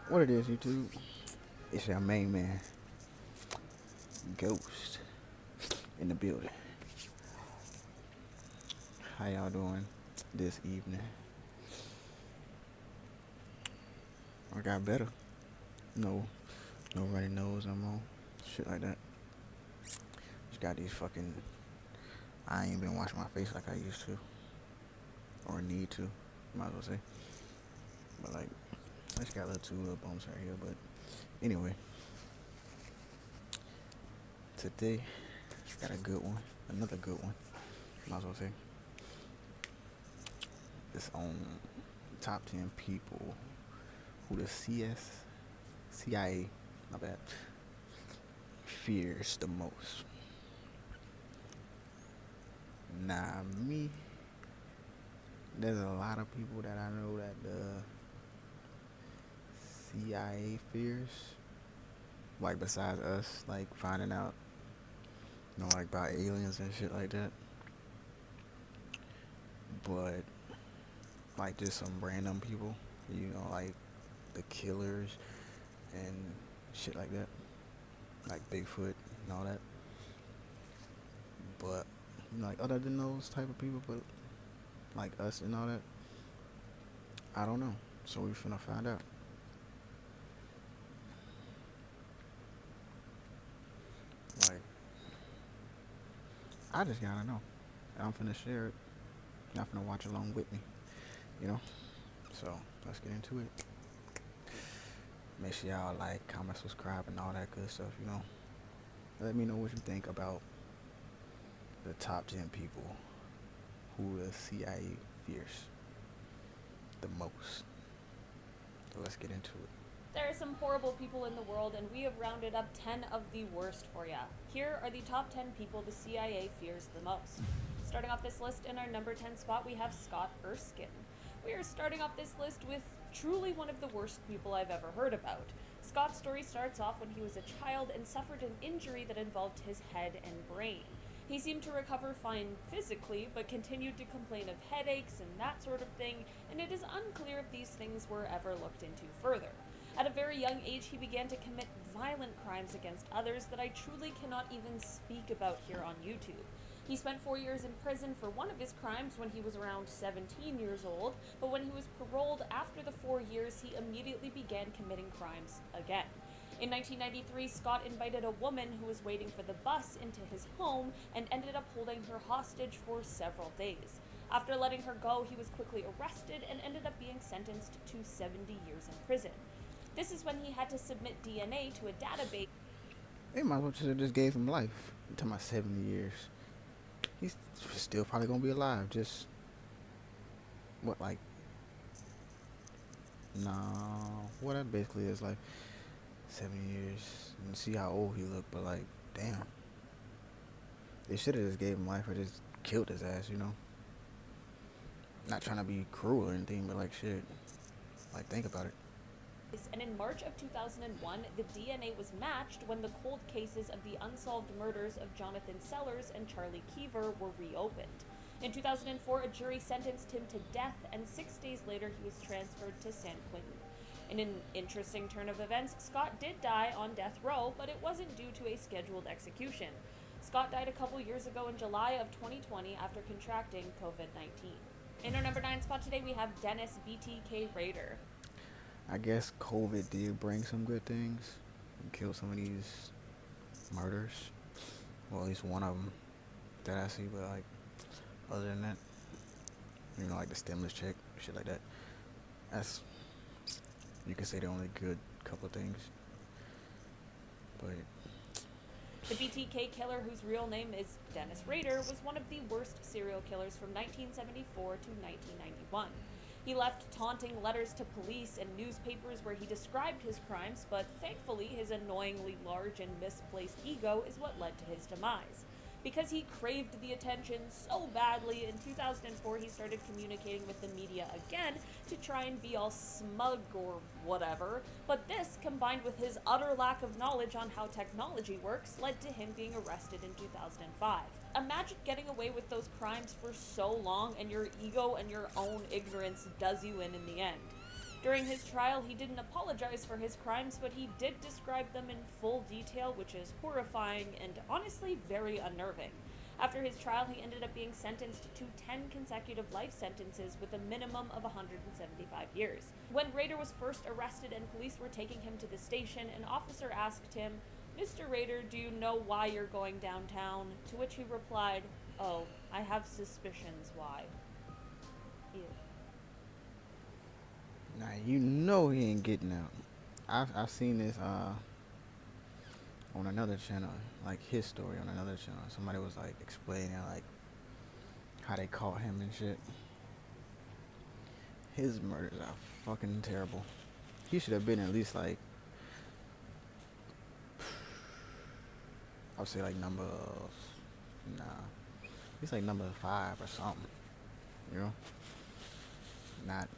What it is, YouTube? It's your main man, Ghost, in the building. How y'all doing this evening? I got better. No, no runny nose no more. Shit like that. Just got these fucking. I ain't been washing my face like I used to, or need to. Might as well say. But like, I just got two little bumps right here. But anyway, today got a good one. Another good one. Might as well say. It's on top 10 people who the CIA, my bad, fears the most. Nah, me, there's a lot of people that I know that the CIA fears, like besides us, like finding out, like about aliens and shit like that. But like just some random people, like the killers and shit like that, like Bigfoot and all that. But like other than those type of people, but like us and all that, I don't know. So we finna find out. Like I just gotta know. And I'm finna share it. Y'all finna watch along with me. You know. So let's get into it. Make sure y'all like, comment, subscribe, and all that good stuff. Let me know what you think about the top 10 people who the CIA fears the most. So let's get into it. There are some horrible people in the world, and we have rounded up 10 of the worst for ya. Here are the top 10 people the CIA fears the most. Starting off this list in our number 10 spot, we have Scott Erskine. We are starting off this list with truly one of the worst people I've ever heard about. Scott's story starts off when he was a child and suffered an injury that involved his head and brain. He seemed to recover fine physically, but continued to complain of headaches and that sort of thing, and it is unclear if these things were ever looked into further. At a very young age, he began to commit violent crimes against others that I truly cannot even speak about here on YouTube. He spent 4 years in prison for one of his crimes when he was around 17 years old, but when he was paroled after the 4 years, he immediately began committing crimes again. In 1993, Scott invited a woman who was waiting for the bus into his home and ended up holding her hostage for several days. After letting her go, he was quickly arrested and ended up being sentenced to 70 years in prison. This is when he had to submit DNA to a database. They might as well just gave him life. I'm talking about 70 years. He's still probably gonna be alive. Just what, like, no, what that basically is like 70 years. And see how old he looked, but like, damn, they should have just gave him life or just killed his ass. Not trying to be cruel or anything, but like shit. Like think about it. And in March of 2001, the DNA was matched when the cold cases of the unsolved murders of Jonathan Sellers and Charlie Keever were reopened. In 2004, a jury sentenced him to death, and 6 days later, he was transferred to San Quentin. In an interesting turn of events, Scott did die on death row, but it wasn't due to a scheduled execution. Scott died a couple years ago in July of 2020 after contracting COVID 19. In our number 9 spot today, we have Dennis BTK Rader. I guess COVID did bring some good things. And killed some of these murders. Well, at least one of them that I see. But like, other than that, like the stimulus check, shit like that. That's, you can say the only good couple of things. But the BTK killer, whose real name is Dennis Rader, was one of the worst serial killers from 1974 to 1991. He left taunting letters to police and newspapers where he described his crimes, but thankfully his annoyingly large and misplaced ego is what led to his demise. Because he craved the attention so badly, in 2004 he started communicating with the media again to try and be all smug or whatever, but this, combined with his utter lack of knowledge on how technology works, led to him being arrested in 2005. Imagine getting away with those crimes for so long and your ego and your own ignorance does you in the end. During his trial, he didn't apologize for his crimes, but he did describe them in full detail, which is horrifying and honestly very unnerving. After his trial, he ended up being sentenced to 10 consecutive life sentences with a minimum of 175 years. When Rader was first arrested and police were taking him to the station, an officer asked him, "Mr. Rader, do you know why you're going downtown?" To which he replied, "Oh, I have suspicions why." Ew. Now you know he ain't getting out. I seen this on another channel, like his story on another channel. Somebody was like explaining like how they caught him and shit. His murders are fucking terrible. He should have been at least like, I would say like he's like number 5 or something. You know, not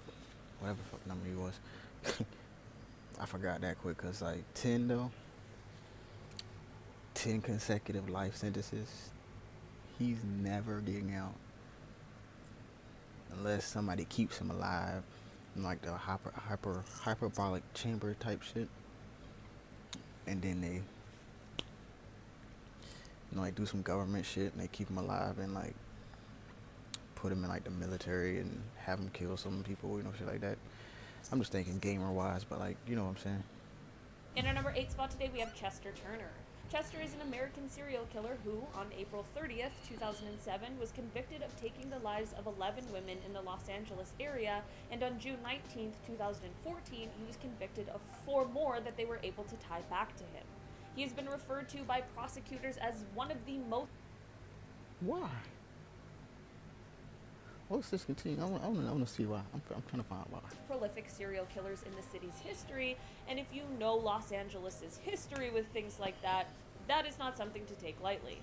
whatever fuck number he was. I forgot that quick, cause like 10 though, 10 consecutive life sentences. He's never getting out unless somebody keeps him alive in like the hyperbolic chamber type shit, and then they, like do some government shit and they keep him alive and like put him in like the military and have him kill some people, shit like that. I'm just thinking gamer wise, but like, you know what I'm saying. In our number 8 spot today, we have Chester Turner. Chester is an American serial killer who, on April 30th, 2007, was convicted of taking the lives of 11 women in the Los Angeles area, and on June 19th, 2014, he was convicted of 4 more that they were able to tie back to him. He has been referred to by prosecutors as one of the most... Why? Let's just continue. I want to see why. I'm trying to find out why. prolific serial killers in the city's history, and if you know Los Angeles' history with things like that, that is not something to take lightly.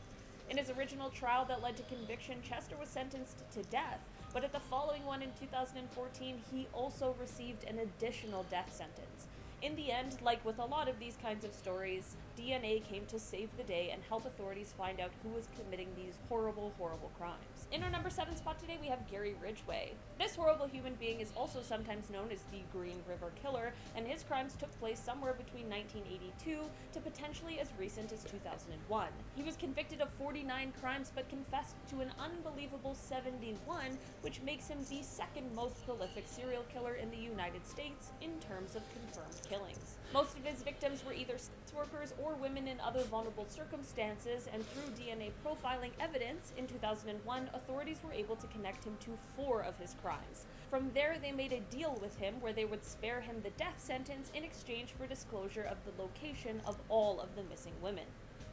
In his original trial that led to conviction, Chester was sentenced to death, but at the following one in 2014, he also received an additional death sentence. In the end, like with a lot of these kinds of stories, DNA came to save the day and help authorities find out who was committing these horrible, horrible crimes. In our number 7 spot today, we have Gary Ridgway. This horrible human being is also sometimes known as the Green River Killer, and his crimes took place somewhere between 1982 to potentially as recent as 2001. He was convicted of 49 crimes but confessed to an unbelievable 71, which makes him the second most prolific serial killer in the United States in terms of confirmed killings. Most of his victims were either sex workers or women in other vulnerable circumstances, and through DNA profiling evidence, in 2001, authorities were able to connect him to 4 of his crimes. From there, they made a deal with him where they would spare him the death sentence in exchange for disclosure of the location of all of the missing women.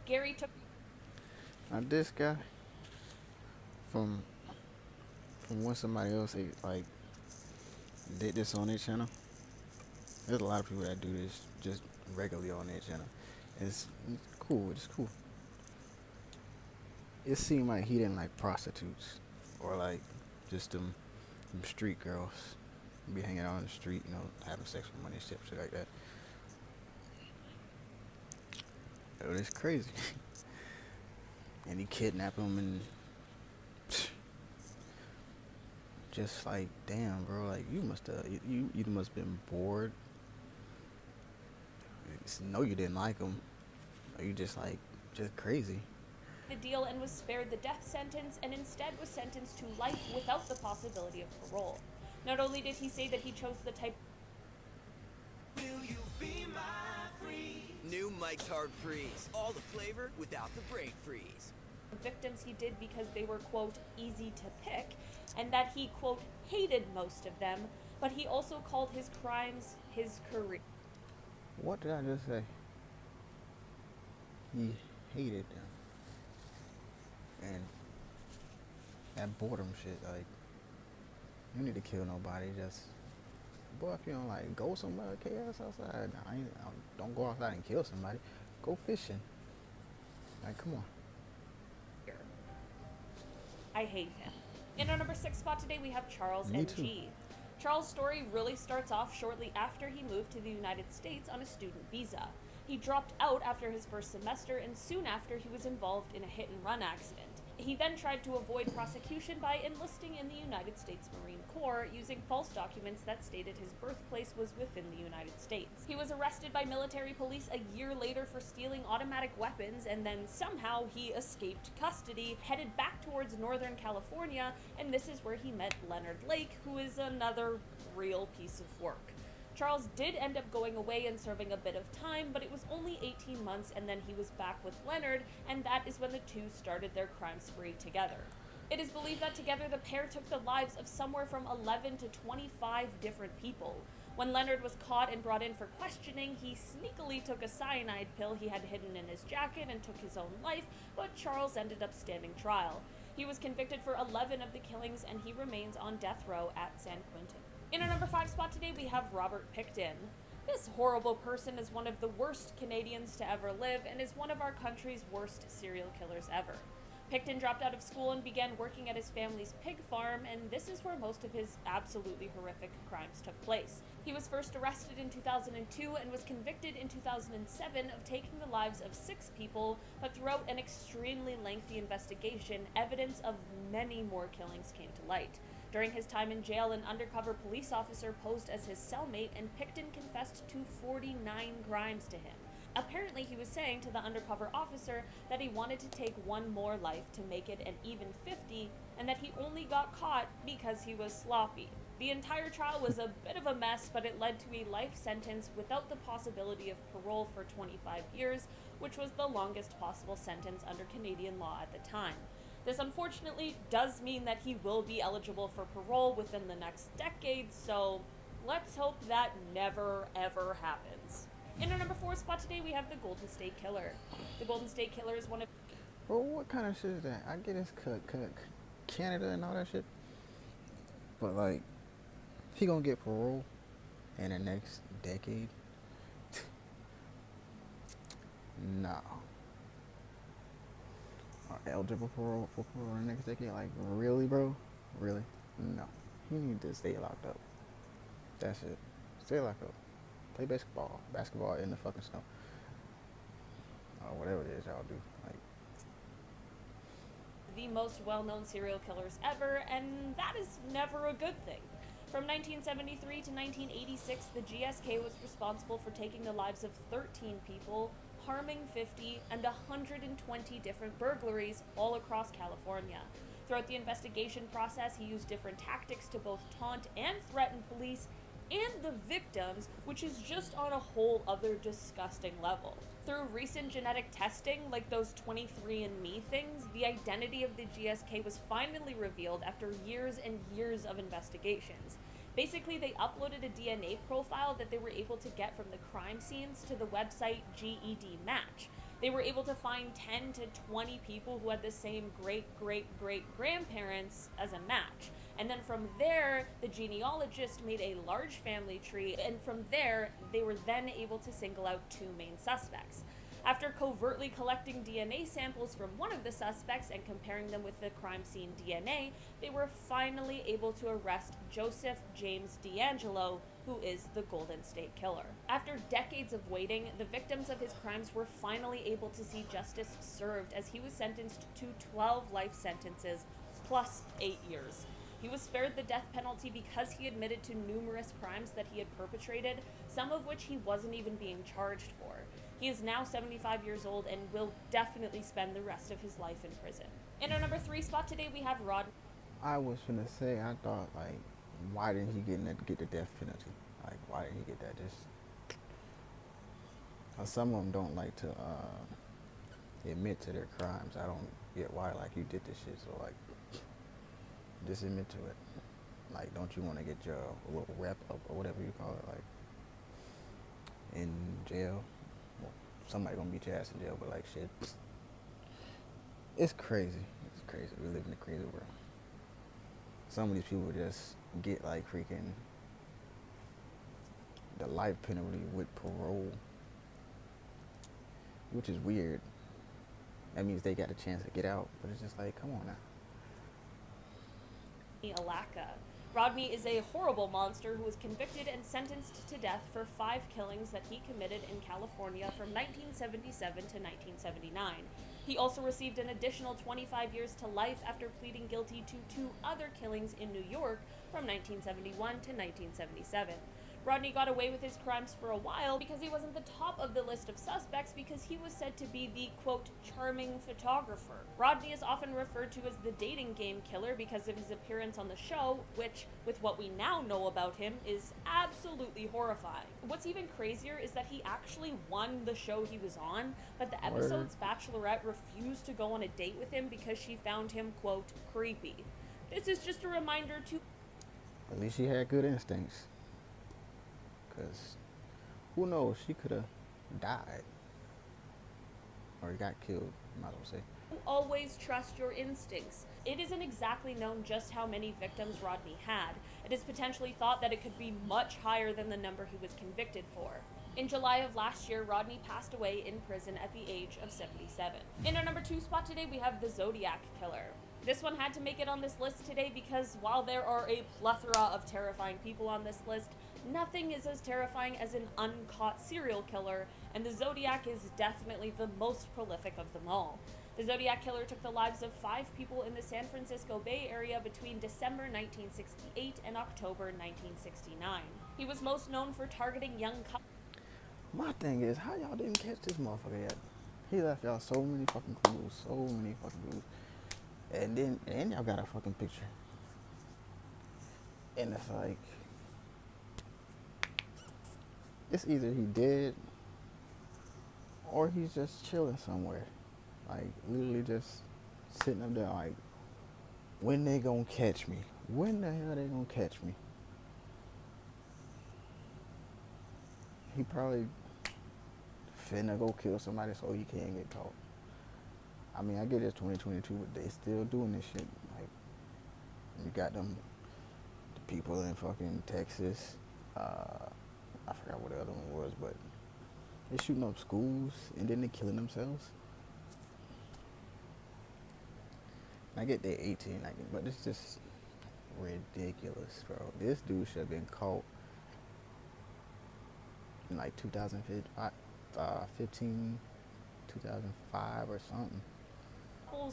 Gary took... Now this guy, from when somebody else like did this on their channel, there's a lot of people that do this just regularly on their channel. It's cool. It's cool. It seemed like he didn't like prostitutes or like just them street girls be hanging out on the street, having sex with money, shit like that. It's crazy. And he kidnapped him and just like, damn, bro, like you must have been bored. No, you didn't like him. Or you just crazy. The deal and was spared the death sentence and instead was sentenced to life without the possibility of parole. Not only did he say that he chose the type... Will you be my freeze? New Mike's Hard Freeze. All the flavor without the brain freeze. victims he did because they were, quote, easy to pick, and that he, quote, hated most of them, but he also called his crimes his career. What did I just say? He hated them. And that boredom shit, like, you need to kill nobody, just, boy, if you don't, like, go somewhere, chaos outside, don't go outside and kill somebody, go fishing. Like, come on. I hate him. In our number 6 spot today, we have Charles Me N.G. too. Charles' story really starts off shortly after he moved to the United States on a student visa. He dropped out after his first semester, and soon after he was involved in a hit-and-run accident. He then tried to avoid prosecution by enlisting in the United States Marine Corps using false documents that stated his birthplace was within the United States. He was arrested by military police a year later for stealing automatic weapons, and then somehow he escaped custody, headed back towards Northern California, and this is where he met Leonard Lake, who is another real piece of work. Charles did end up going away and serving a bit of time, but it was only 18 months, and then he was back with Leonard, and that is when the two started their crime spree together. It is believed that together the pair took the lives of somewhere from 11 to 25 different people. When Leonard was caught and brought in for questioning, he sneakily took a cyanide pill he had hidden in his jacket and took his own life, but Charles ended up standing trial. He was convicted for 11 of the killings, and he remains on death row at San Quentin. In our number 5 spot today, we have Robert Pickton. This horrible person is one of the worst Canadians to ever live and is one of our country's worst serial killers ever. Pickton dropped out of school and began working at his family's pig farm, and this is where most of his absolutely horrific crimes took place. He was first arrested in 2002 and was convicted in 2007 of taking the lives of 6 people, but throughout an extremely lengthy investigation, evidence of many more killings came to light. During his time in jail, an undercover police officer posed as his cellmate, and Pickton confessed to 49 crimes to him. Apparently, he was saying to the undercover officer that he wanted to take one more life to make it an even 50, and that he only got caught because he was sloppy. The entire trial was a bit of a mess, but it led to a life sentence without the possibility of parole for 25 years, which was the longest possible sentence under Canadian law at the time. This unfortunately does mean that he will be eligible for parole within the next decade, so let's hope that never ever happens. In our number 4 spot today, we have the Golden State Killer. The Golden State Killer is one of... Bro, what kind of shit is that? I get it's Canada and all that shit, but like, he gonna get parole in the next decade? No. Eligible for parole in the next decade? Like, really, bro? Really? No. You need to stay locked up. That's it. Stay locked up. Play basketball in the fucking snow, or whatever it is y'all do. Like, the most well-known serial killers ever, and that is never a good thing. From 1973 to 1986, the GSK was responsible for taking the lives of 13 people, harming 50, and 120 different burglaries all across California. Throughout the investigation process, he used different tactics to both taunt and threaten police and the victims, which is just on a whole other disgusting level. Through recent genetic testing, like those 23andMe things, the identity of the GSK was finally revealed after years and years of investigations. Basically, they uploaded a DNA profile that they were able to get from the crime scenes to the website GED Match. They were able to find 10 to 20 people who had the same great-great-great-grandparents as a match. And then from there, the genealogist made a large family tree, and from there, they were then able to single out 2 main suspects. After covertly collecting DNA samples from one of the suspects and comparing them with the crime scene DNA, they were finally able to arrest Joseph James DeAngelo, who is the Golden State Killer. After decades of waiting, the victims of his crimes were finally able to see justice served, as he was sentenced to 12 life sentences plus 8 years. He was spared the death penalty because he admitted to numerous crimes that he had perpetrated, some of which he wasn't even being charged for. He is now 75 years old and will definitely spend the rest of his life in prison. In our number 3 spot today, we have Rod. I was finna say, I thought, like, why didn't he get the death penalty? Like, why didn't he get that? Some of them don't like to admit to their crimes. I don't get why, like, you did this shit, so, like, just admit to it. Like, don't you want to get your little rep up, or whatever you call it, like, in jail? Well, somebody gonna beat your ass in jail, but, like, shit. It's crazy. It's crazy. We live in a crazy world. Some of these people just get, like, freaking the life penalty with parole, which is weird. That means they got a chance to get out, but it's just like, come on now. Alaka. Rodney is a horrible monster who was convicted and sentenced to death for 5 killings that he committed in California from 1977 to 1979. He also received an additional 25 years to life after pleading guilty to 2 other killings in New York from 1971 to 1977. Rodney got away with his crimes for a while because he wasn't the top of the list of suspects because he was said to be the, quote, charming photographer. Rodney is often referred to as the dating game killer because of his appearance on the show, which, with what we now know about him, is absolutely horrifying. What's even crazier is that he actually won the show he was on, but the episode's bachelorette refused to go on a date with him because she found him, quote, creepy. This is just a reminder to... At least she had good instincts. Because who knows, she could have died. Or got killed, might as well say. Always trust your instincts. It isn't exactly known just how many victims Rodney had. It is potentially thought that it could be much higher than the number he was convicted for. In July of last year, Rodney passed away in prison at the age of 77. In our number 2 spot today, we have the Zodiac Killer. This one had to make it on this list today because while there are a plethora of terrifying people on this list, nothing is as terrifying as an uncaught serial killer, and the Zodiac is definitely the most prolific of them all. The Zodiac Killer took the lives of 5 people in the San Francisco Bay Area between December 1968 and October 1969. He was most known for targeting young couples. My thing is, how y'all didn't catch this motherfucker yet? He left y'all so many fucking clues. And y'all got a fucking picture. And it's like, it's either he dead or he's just chilling somewhere. Like, literally just sitting up there like, when they gonna catch me? When the hell they gonna catch me? He probably finna go kill somebody so he can't get caught. I mean, I get it's 2022, but they still doing this shit. Like, you got them, the people in fucking Texas. I forgot what the other one was, but they shooting up schools and then they killing themselves. I get they're 18, but it's just ridiculous, bro. This dude should have been caught in like 2015, 2005 or something.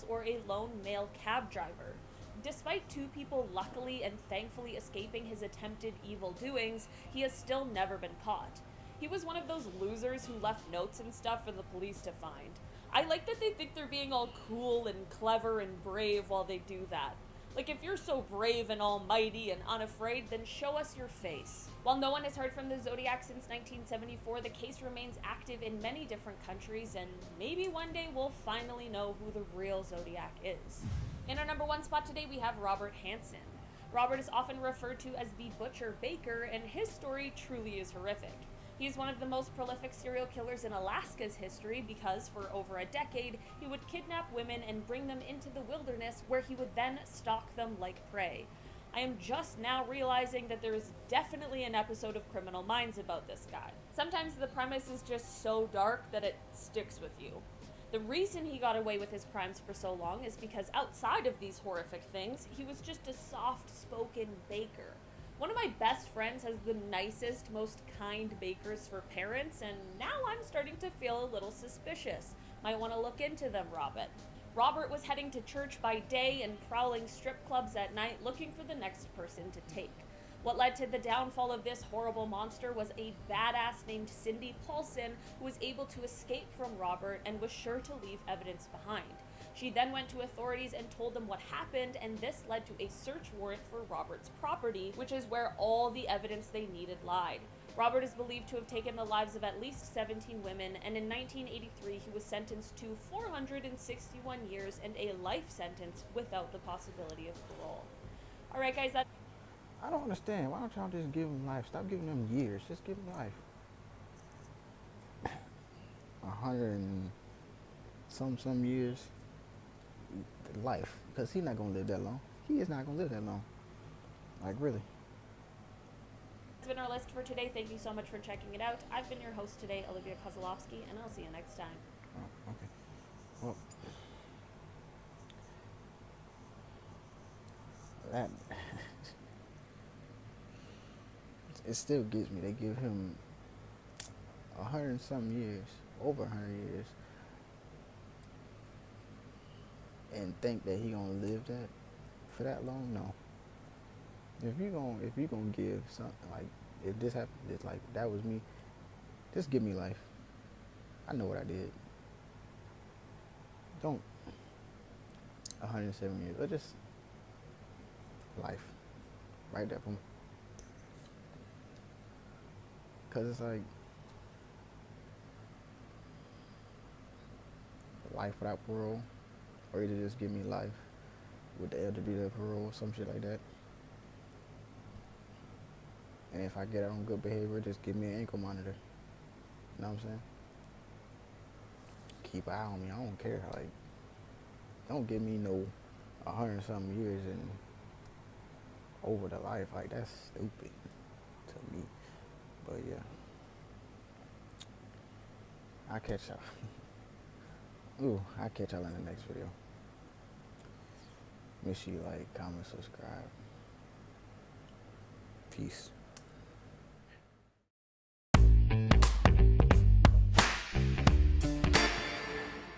Or a lone male cab driver. Despite 2 people luckily and thankfully escaping his attempted evil doings, he has still never been caught. He was one of those losers who left notes and stuff for the police to find. I like that they think they're being all cool and clever and brave while they do that. Like, if you're so brave and almighty and unafraid, then show us your face. While no one has heard from the Zodiac since 1974, the case remains active in many different countries, and maybe one day we'll finally know who the real Zodiac is. In our number 1 spot today, we have Robert Hansen. Robert is often referred to as the Butcher Baker, and his story truly is horrific. He is one of the most prolific serial killers in Alaska's history because, for over a decade, he would kidnap women and bring them into the wilderness where he would then stalk them like prey. I am just now realizing that there is definitely an episode of Criminal Minds about this guy. Sometimes the premise is just so dark that it sticks with you. The reason he got away with his crimes for so long is because outside of these horrific things, he was just a soft-spoken baker. One of my best friends has the nicest, most kind bakers for parents, and now I'm starting to feel a little suspicious. Might want to look into them, Robert. Robert was heading to church by day and prowling strip clubs at night looking for the next person to take. What led to the downfall of this horrible monster was a badass named Cindy Paulson who was able to escape from Robert and was sure to leave evidence behind. She then went to authorities and told them what happened, and this led to a search warrant for Robert's property, which is where all the evidence they needed lied. Robert is believed to have taken the lives of at least 17 women, and in 1983 he was sentenced to 461 years and a life sentence without the possibility of parole. Alright guys, that... I don't understand. Why don't y'all just give them life? Stop giving them years. Just give them life. 100 and some years. Life. Because he's not going to live that long. He is not going to live that long. Like, really. That's been our list for today. Thank you so much for checking it out. I've been your host today, Olivia Kozlowski, and I'll see you next time. Oh, okay. Well, that... it still gets me. They give him 100 and some years, over 100 years, and think that he gonna live that for that long. No. If you gonna give something like, if this happened, it's like that was me. Just give me life. I know what I did. Don't 107 years. Or just life. Right there, boom. Cause it's like life without parole, or either just give me life with the elder parole, some shit like that. And if I get out on good behavior, just give me an ankle monitor. You know what I'm saying? Keep an eye on me. I don't care. Like, don't give me no 100 and some years and over the life. Like, that's stupid to me. But yeah, I'll catch y'all. Ooh, I'll catch y'all in the next video. Make sure you like, comment, subscribe. Peace.